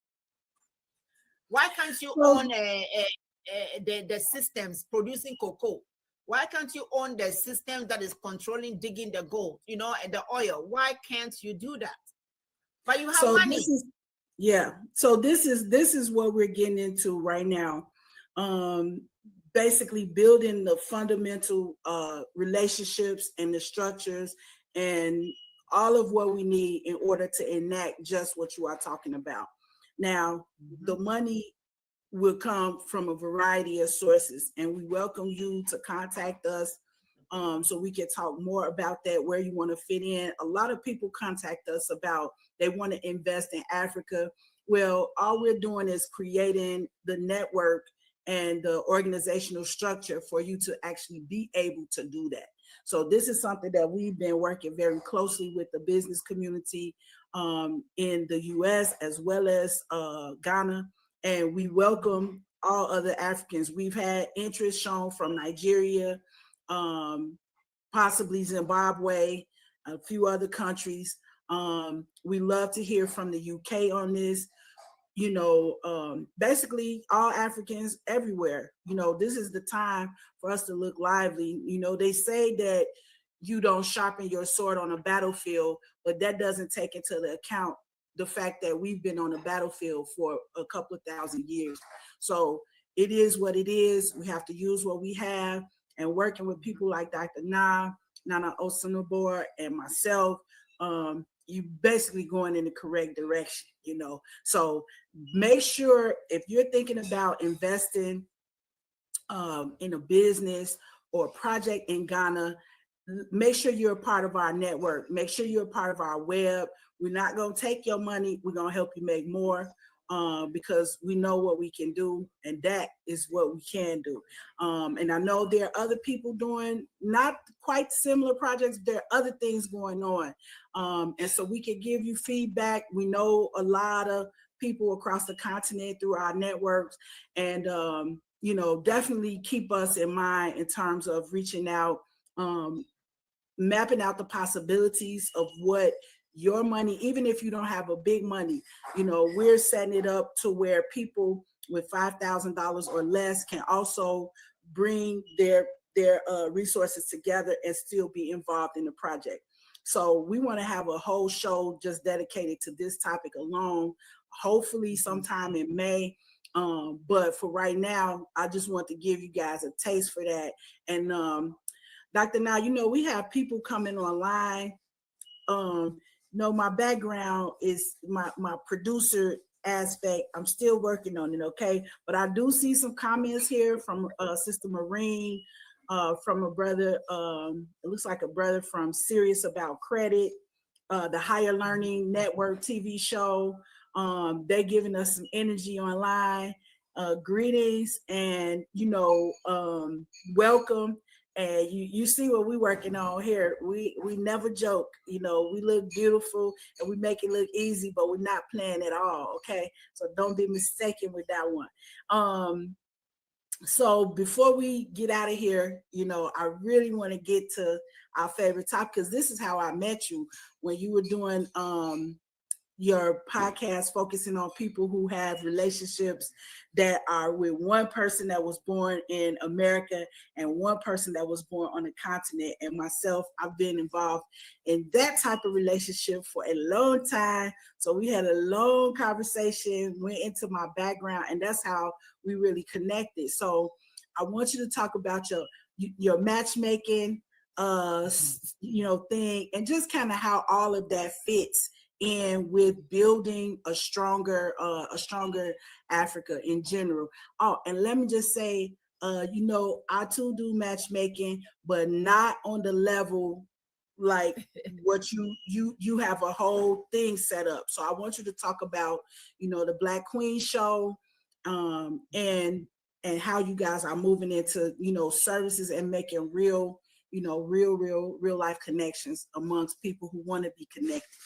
Why can't you own the systems producing cocoa? Why can't you own the system that is controlling digging the gold, you know, and the oil? Why can't you do that? But you have money. So this is what we're getting into right now. Basically building the fundamental relationships and the structures and all of what we need in order to enact just what you are talking about. Now, the money will come from a variety of sources, and we welcome you to contact us so we can talk more about that, where you want to fit in. A lot of people contact us about they want to invest in Africa. Well, all we're doing is creating the network and the organizational structure for you to actually be able to do that. So this is something that we've been working very closely with the business community in the US as well as Ghana, and we welcome all other Africans. We've had interest shown from Nigeria, possibly Zimbabwe, a few other countries. We love to hear from the UK on this. Basically all Africans everywhere. This is the time for us to look lively. They say that you don't sharpen your sword on a battlefield, but that doesn't take into the account the fact that we've been on the battlefield for a couple of thousand years. So it is what it is. We have to use what we have, and working with people like Dr. Nana Osunabor, and myself, you basically going in the correct direction, So make sure if you're thinking about investing in a business or a project in Ghana, make sure you're a part of our network. Make sure you're a part of our web. We're not going to take your money. We're going to help you make more because we know what we can do, and that is what we can do. And I know there are other people doing not quite similar projects. There are other things going on. And so we can give you feedback. We know a lot of people across the continent through our networks, and, definitely keep us in mind in terms of reaching out, mapping out the possibilities of what your money, even if you don't have a big money, we're setting it up to where people with $5,000 or less can also bring their resources together and still be involved in the project. So we want to have a whole show just dedicated to this topic alone, hopefully sometime in May. But for right now, I just want to give you guys a taste for that. And Dr. Now, we have people coming online. My background is my producer aspect. I'm still working on it, okay? But I do see some comments here from Sister Marine, from a brother, it looks like a brother from Serious About Credit, the Higher Learning Network TV show. They're giving us some energy online. Greetings and, welcome. And you see what we're working on here. We never joke, we look beautiful and we make it look easy, but we're not playing at all, okay? So don't be mistaken with that one. So before we get out of here, I really want to get to our favorite topic, because this is how I met you when you were doing your podcast focusing on people who have relationships that are with one person that was born in America and one person that was born on the continent. And myself, I've been involved in that type of relationship for a long time. So we had a long conversation, went into my background, and that's how we really connected. So I want you to talk about your matchmaking thing, and just kind of how all of that fits in with building a stronger Africa in general. Oh, and let me just say, I too do matchmaking, but not on the level like what you have a whole thing set up. So I want you to talk about, the Black Queen show, and how you guys are moving into, services and making real life connections amongst people who want to be connected.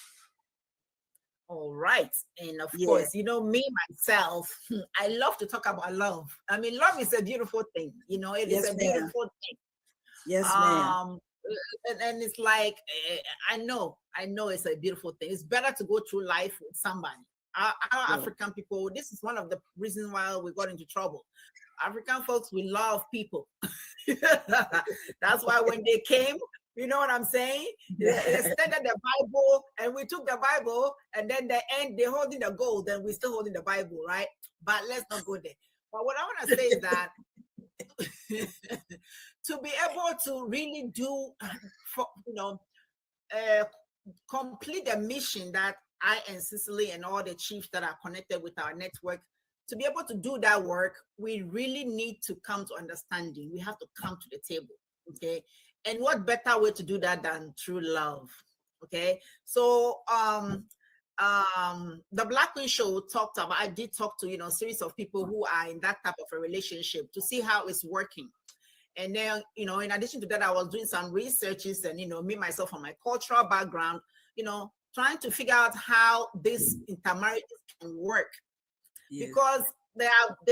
All right. And of course, me, myself, I love to talk about love. I mean, love is a beautiful thing. It is a beautiful thing. Yes, ma'am. And it's like, I know it's a beautiful thing. It's better to go through life with somebody. Our African people, this is one of the reasons why we got into trouble. African folks, we love people. That's why when they came, you know what I'm saying? They extended the Bible, and we took the Bible, and then they're holding the gold, then we're still holding the Bible, right? But let's not go there. But what I want to say is that to be able to really do, complete the mission that I and Cicely and all the chiefs that are connected with our network, to be able to do that work, we really need to come to understanding. We have to come to the table, okay? And what better way to do that than through love, okay? So the Black Queen show talked about, I did talk to, a series of people who are in that type of a relationship to see how it's working. And then, in addition to that, I was doing some researches and, me, myself, from my cultural background, trying to figure out how this intermarriage can work. Yes. Because there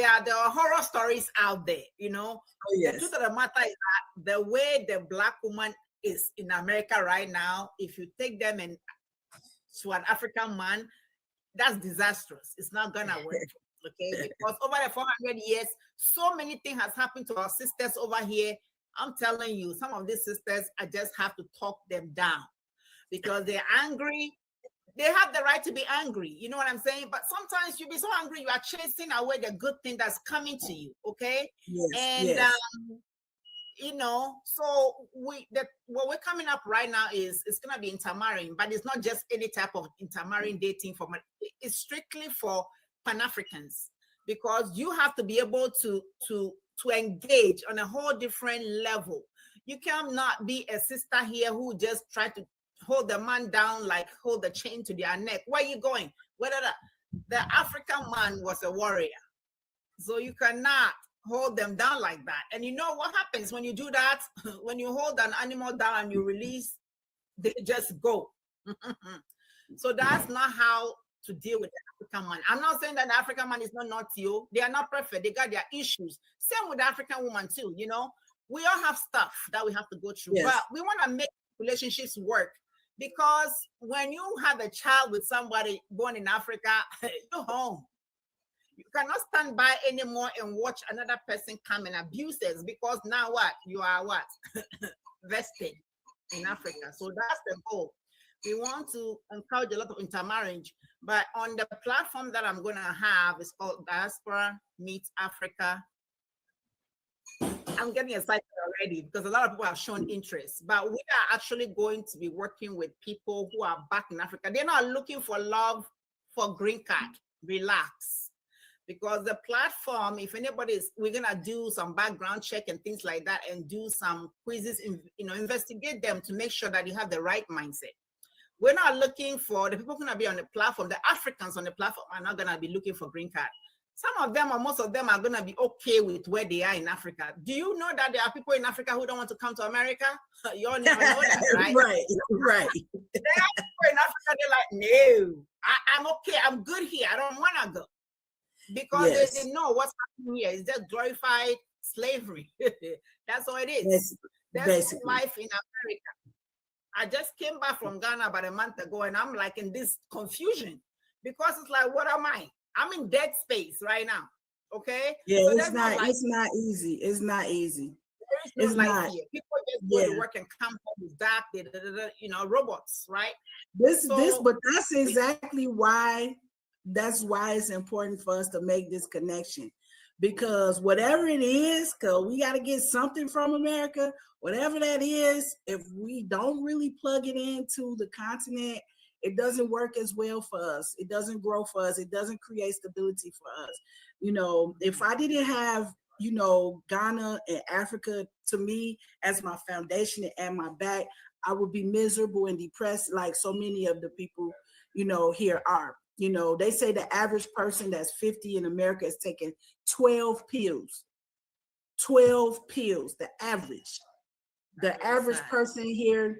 are horror stories out there, Oh, yes. The truth of the matter is that the way the Black woman is in America right now, if you take them and to an African man, that's disastrous. It's not gonna work. Okay, because over the 400 years, so many things has happened to our sisters over here. I'm telling you, some of these sisters, I just have to talk them down because they're angry. They have the right to be angry. You know what I'm saying? But sometimes you be so angry, you are chasing away the good thing that's coming to you. Okay. Yes, and yes. So what we're coming up right now is it's gonna be intermarrying, but it's not just any type of intermarrying dating format. It's strictly for Pan-Africans, because you have to be able to engage on a whole different level. You cannot be a sister here who just try to hold the man down, like hold the chain to their neck. Where are you going? Whether the African man was a warrior, so you cannot hold them down like that. And you know what happens when you do that? When you hold an animal down and you release, they just go. So that's not how to deal with the African man. I'm not saying that the African man is not naughty. They are not perfect. They got their issues. Same with the African woman too. We all have stuff that we have to go through. Yes. But we want to make relationships work, because when you have a child with somebody born in Africa, you're home. You cannot stand by anymore and watch another person come and abuse us, because now what? You are what? Vested in Africa. So that's the goal. We want to encourage a lot of intermarriage, but on the platform that I'm going to have, it's called Diaspora Meets Africa. I'm getting excited already because a lot of people have shown interest, but we are actually going to be working with people who are back in Africa. They're not looking for love for green card. Relax. Because the platform, if anybody is, we're gonna do some background check and things like that, and do some quizzes, investigate them to make sure that you have the right mindset. We're not looking for the people who are gonna be on the platform. The Africans on the platform are not gonna be looking for green card. Some of them, or most of them, are gonna be okay with where they are in Africa. Do you know that there are people in Africa who don't want to come to America? You all never know that, right? Right. There are people in Africa, they're like, no, I'm okay, I'm good here, I don't wanna go. Because yes. they know what's happening here is just glorified slavery. That's all it is. That's life in America. I just came back from Ghana about a month ago, and I'm like in this confusion, because it's like, what am I? I'm in dead space right now. Okay. Yeah, so it's not easy. It's not easy. It's not. Here. People just go to work and come home with that, robots, right? But that's exactly why. That's why it's important for us to make this connection, because whatever it is, because we got to get something from America, whatever that is, if we don't really plug it into the continent, it doesn't work as well for us. It doesn't grow for us. It doesn't create stability for us. If I didn't have, Ghana and Africa to me as my foundation and my back, I would be miserable and depressed like so many of the people, here are. They say the average person that's 50 in America is taking 12 pills. 12 pills, the average. The average person here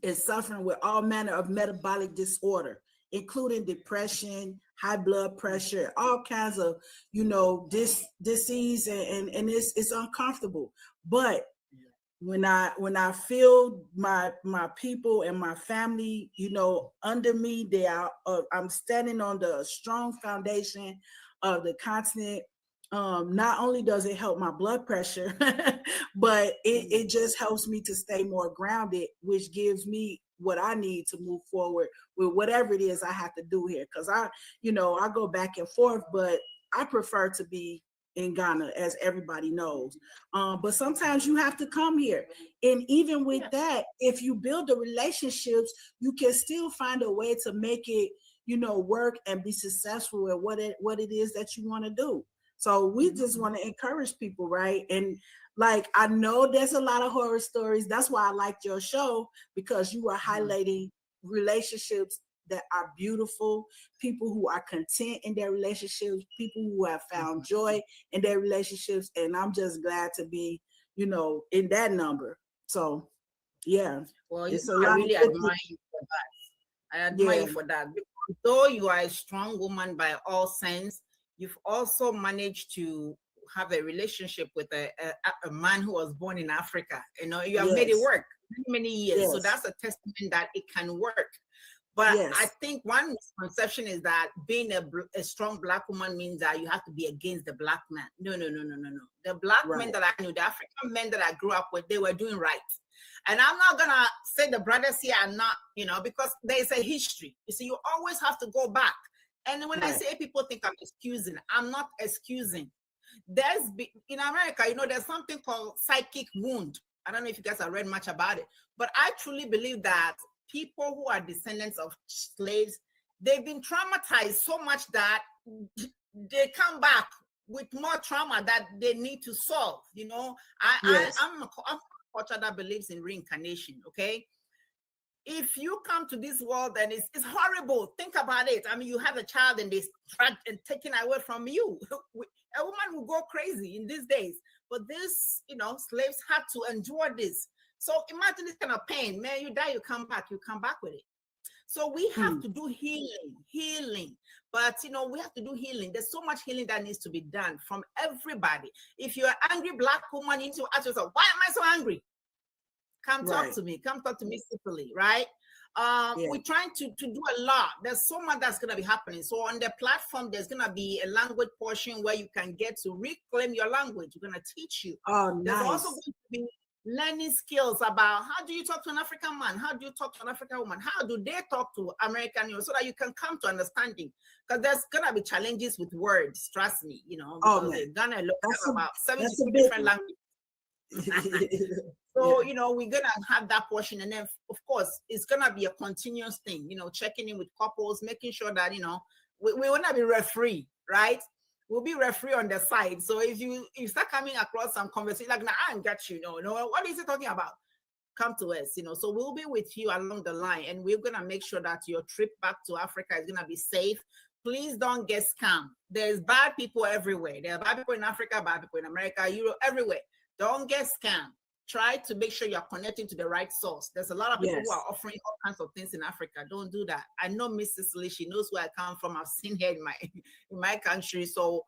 is suffering with all manner of metabolic disorder, including depression, high blood pressure, all kinds of, disease, and it's uncomfortable. But when I feel my people and my family, under me, I'm standing on the strong foundation of the continent. Not only does it help my blood pressure, but it just helps me to stay more grounded, which gives me what I need to move forward with whatever it is I have to do here. Because I go back and forth, but I prefer to be in Ghana, as everybody knows. But sometimes you have to come here. And even with that, if you build the relationships, you can still find a way to make it, work and be successful at what it is that you want to do. So we just want to encourage people, right? And I know there's a lot of horror stories. That's why I liked your show, because you are highlighting relationships that are beautiful, people who are content in their relationships, people who have found joy in their relationships. And I'm just glad to be, you know, in that number. So yeah, Well, it's a I lot really of admire you for that. I admire you for that. Because though you are a strong woman by all sense, you've also managed to have a relationship with a man who was born in Africa. You know, you have made it work many years. So that's a testament that it can work. But I think one misconception is that being a strong Black woman means that you have to be against the Black man. No. The Black men that I knew, the African men that I grew up with, they were doing right. And I'm not going to say the brothers here are not, you know, because there's a history. You see, you always have to go back. And when I say people think I'm excusing, I'm not excusing. In America, you know, there's something called psychic wound. I don't know if you guys have read much about it, but I truly believe that people who are descendants of slaves, they've been traumatized so much that they come back with more trauma that they need to solve. You know, I'm a culture that believes in reincarnation. Okay, if you come to this world and it's horrible, think about it. I mean, you have a child and they dragged and taken away from you. A woman will go crazy in these days. But this, you know, slaves had to endure this. So imagine this kind of pain. Man, you die, you come back with it. So we have to do healing. But, you know, we have to do healing. There's so much healing that needs to be done from everybody. If you're an angry Black woman, you need to ask yourself, why am I so angry? Come talk to me. Come talk to me simply, right? We're trying to do a lot. There's so much that's going to be happening. So on the platform, there's going to be a language portion where you can get to reclaim your language. We're going to teach you. There's also going to be learning skills about how do you talk to an African man? How do you talk to an African woman? How do they talk to American, you know, so that you can come to understanding? Because there's going to be challenges with words, trust me, you know, because they're going to look at about 72 different languages. So, you know, we're going to have that portion. And then, of course, it's going to be a continuous thing, you know, checking in with couples, making sure that, you know, we want to be referee, right? We'll be referee on the side. So if you start coming across some conversation, like, nah, I ain't got you, no, what is he talking about? Come to us, you know. So we'll be with you along the line. And we're going to make sure that your trip back to Africa is going to be safe. Please don't get scammed. There's bad people everywhere. There are bad people in Africa, bad people in America, Europe, everywhere. Don't get scammed. Try to make sure you're connecting to the right source. There's a lot of people who are offering all kinds of things in Africa. Don't do that. I know Miss Cicely, she knows where I come from. I've seen her in my country. So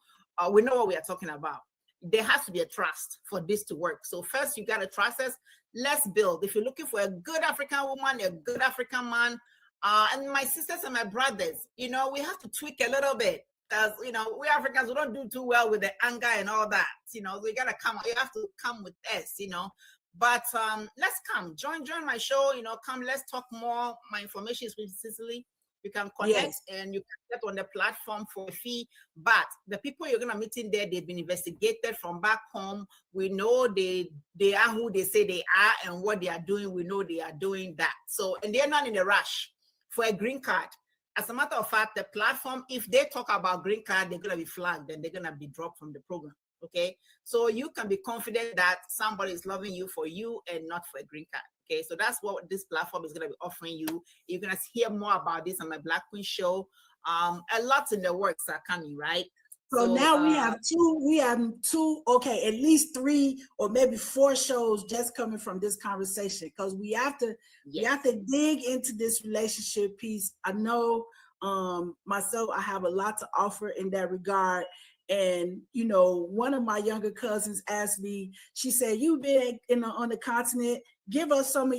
we know what we are talking about. There has to be a trust for this to work. So first you got to trust us. Let's build. If you're looking for a good African woman, a good African man, and my sisters and my brothers, you know, we have to tweak a little bit. Because, you know, we Africans, we don't do too well with the anger and all that. You know, we got to come, you have to come with us, you know. But let's come, join my show, you know, come, let's talk more. My information is with Cicely. You can connect and you can get on the platform for a fee. But the people you're going to meet in there, they've been investigated from back home. We know they are who they say they are and what they are doing. We know they are doing that. So, and they're not in a rush for a green card. As a matter of fact, the platform, if they talk about green card, they're going to be flagged and they're going to be dropped from the program. Okay. So you can be confident that somebody is loving you for you and not for a green card. Okay. So that's what this platform is going to be offering you. You're going to hear more about this on my Black Queen show. A lot in the works are coming, right? So now we have two, okay, at least 3 or maybe 4 shows just coming from this conversation, because we have to dig into this relationship piece. I know myself, I have a lot to offer in that regard. And, you know, one of my younger cousins asked me, she said, you've been on the continent, give us some of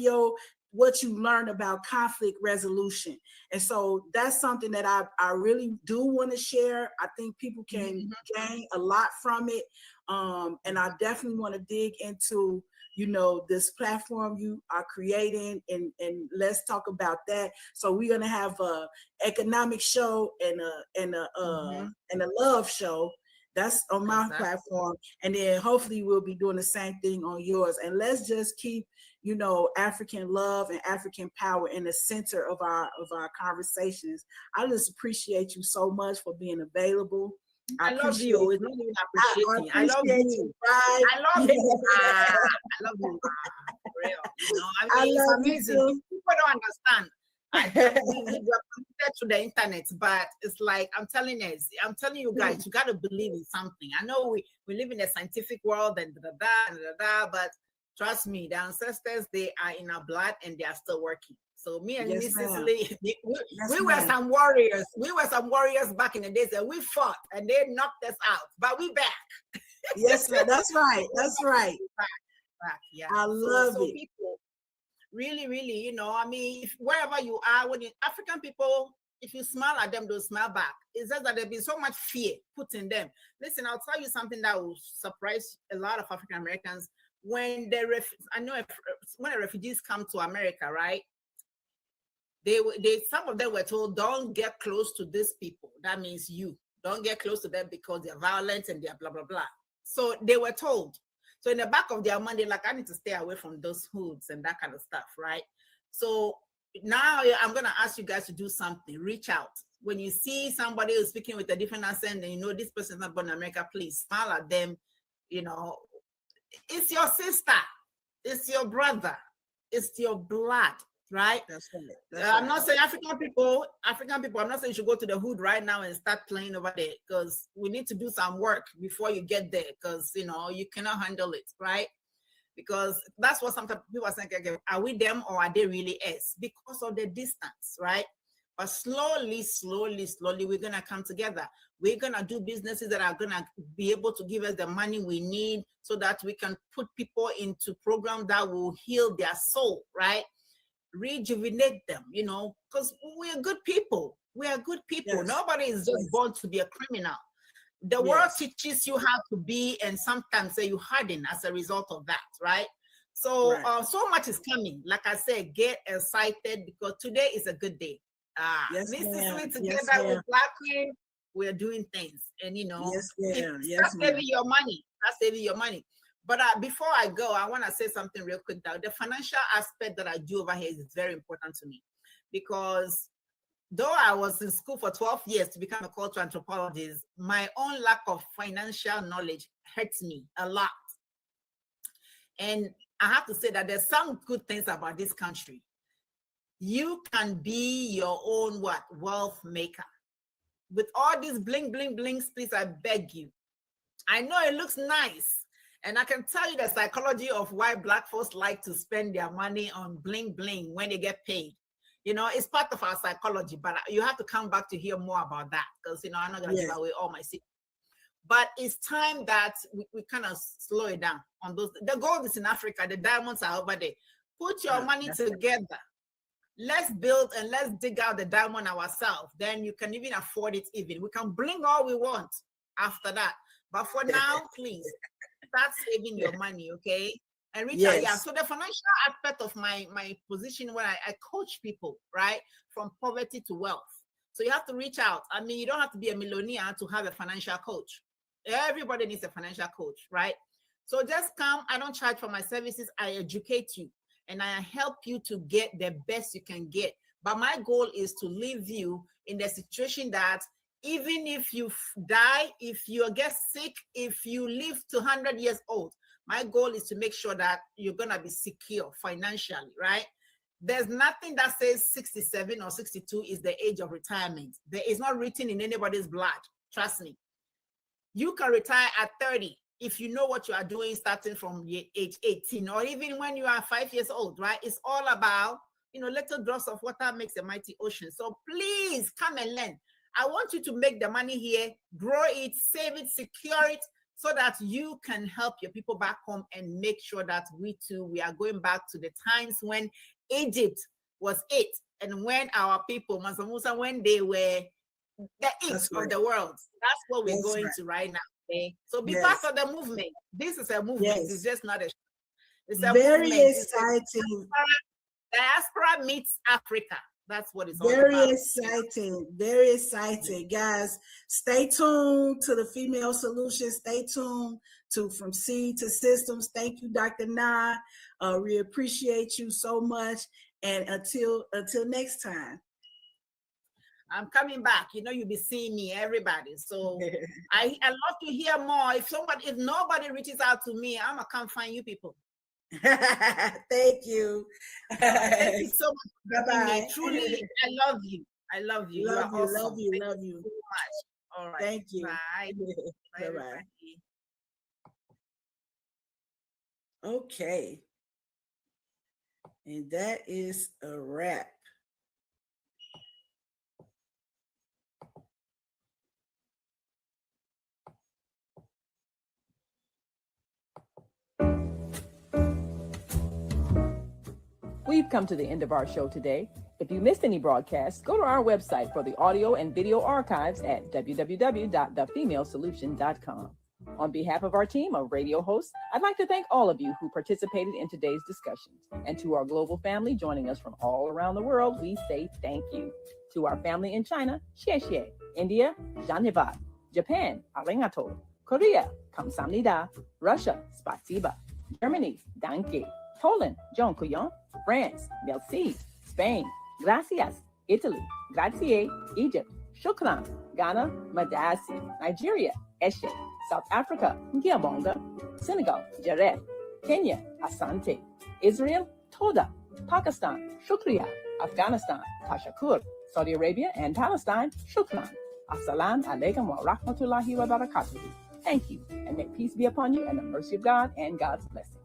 what you learned about conflict resolution. And so that's something that I really do want to share. I think people can gain a lot from it. And I definitely want to dig into, you know, this platform you are creating, and let's talk about that. So we're going to have a economic show and a love show. That's on my platform. And then hopefully we'll be doing the same thing on yours. And let's just keep, you know, African love and African power in the center of our conversations. I just appreciate you so much for being available. I love you. It's not even appreciating. I love you. Right? I love you. I love you. For real. You know, I mean, it's amazing. People don't understand. We were connected to the internet, but it's like I'm telling you guys, you got to believe in something. I know we live in a scientific world and but trust me, the ancestors, they are in our blood and they are still working. So me and Miss Cicely, we were some warriors. We were some warriors back in the days, and we fought and they knocked us out, but we back. Yes, sir. That's right. That's right. Back, yeah. I love it. People, really, I mean, wherever you are, African people, if you smile at them, they'll smile back. It's just that there's been so much fear put in them. Listen, I'll tell you something that will surprise a lot of African Americans. When the refugees come to America, right? They some of them were told, don't get close to these people. That means you don't get close to them because they're violent and they're blah blah blah. So they were told. So in the back of their mind, they're like, I need to stay away from those hoods and that kind of stuff, right? So now I'm going to ask you guys to do something. Reach out. When you see somebody who's speaking with a different accent and you know this person is not born in America, please smile at them. You know, it's your sister. It's your brother. It's your blood, right? That's right. I'm not saying African people, I'm not saying you should go to the hood right now and start playing over there, because we need to do some work before you get there, because, you know, you cannot handle it, right? Because that's what sometimes people are saying, okay, are we them or are they really us? Because of the distance, right? But slowly, we're going to come together. We're going to do businesses that are going to be able to give us the money we need so that we can put people into programs that will heal their soul, right? Rejuvenate them, you know, because we are good people. We are good people. Yes. Nobody is just born to be a criminal. The world teaches you how to be, and sometimes you harden as a result of that, right? So, so much is coming. Like I said, get excited because today is a good day. Together with Black Queen, we're doing things, and you know, start saving your money. Start saving your money. But before I go, I want to say something real quick now. The financial aspect that I do over here is very important to me, because though I was in school for 12 years to become a cultural anthropologist, my own lack of financial knowledge hurts me a lot. And I have to say that there's some good things about this country. You can be your own wealth maker. With all these bling, bling, blings, please, I beg you. I know it looks nice. And I can tell you the psychology of why Black folks like to spend their money on bling, bling when they get paid. You know, it's part of our psychology, but you have to come back to hear more about that, because, you know, I'm not going to give away all my secrets. But it's time that we kind of slow it down on those. The gold is in Africa. The diamonds are over there. Put your money together. Let's build and let's dig out the diamond ourselves. Then you can even afford it even. We can bling all we want after that. But for now, please, start saving your money, okay? And reach out. Yeah. So the financial aspect of my position when I coach people, right? From poverty to wealth. So you have to reach out. I mean, you don't have to be a millionaire to have a financial coach. Everybody needs a financial coach, right? So just come. I don't charge for my services. I educate you and I help you to get the best you can get. But my goal is to leave you in the situation that even if you die, if you get sick, if you live to 100 years old, my goal is to make sure that you're going to be secure financially, right? There's nothing that says 67 or 62 is the age of retirement. There is not written in anybody's blood. Trust me. You can retire at 30 if you know what you are doing starting from age 18, or even when you are 5 years old, right? It's all about, you know, little drops of water makes a mighty ocean. So please come and learn. I want you to make the money here, grow it, save it, secure it, so that you can help your people back home and make sure that we are going back to the times when Egypt was it, and when our people, Mansa Musa, when they were the it of the world. That's what we're going to right now. Okay? So be part of the movement. This is a movement. It's just not a show. It's a very movement. Exciting. Diaspora meets Africa. That's what it's all very about. Exciting. Very exciting. Guys, stay tuned to the Female Solution. Stay tuned to From Seed to Systems. Thank you, Dr. Na. We appreciate you so much. And until next time. I'm coming back. You know, you'll be seeing me, everybody. So I love to hear more. If nobody reaches out to me, I'm gonna come find you people. Thank you. Thank you so much. Bye-bye. Truly, I love you. I love you. Love you you, are awesome. love you, Thank love you you. so much. All right. Thank you. Bye. Bye, Bye-bye. everybody. Okay. And that is a wrap. We've come to the end of our show today. If you missed any broadcasts, go to our website for the audio and video archives at www.thefemalesolution.com. On behalf of our team of radio hosts, I'd like to thank all of you who participated in today's discussions. And to our global family joining us from all around the world, we say thank you. To our family in China, xie xie. India, Dhanyavad. Japan, arigato. Korea, kamsamnida. Russia, spasiba. Germany, danke. Poland, dziękuję. France, merci. Spain, gracias. Italy, grazie. Egypt, shukran. Ghana, madasi. Nigeria, eshe. South Africa, ngiyabonga. Senegal, jareh. Kenya, asante. Israel, toda. Pakistan, shukriya. Afghanistan, tashakur. Saudi Arabia and Palestine, shukran. Assalamu alaikum wa rahmatullahi wa barakatuh. Thank you, and may peace be upon you and the mercy of God and God's blessing.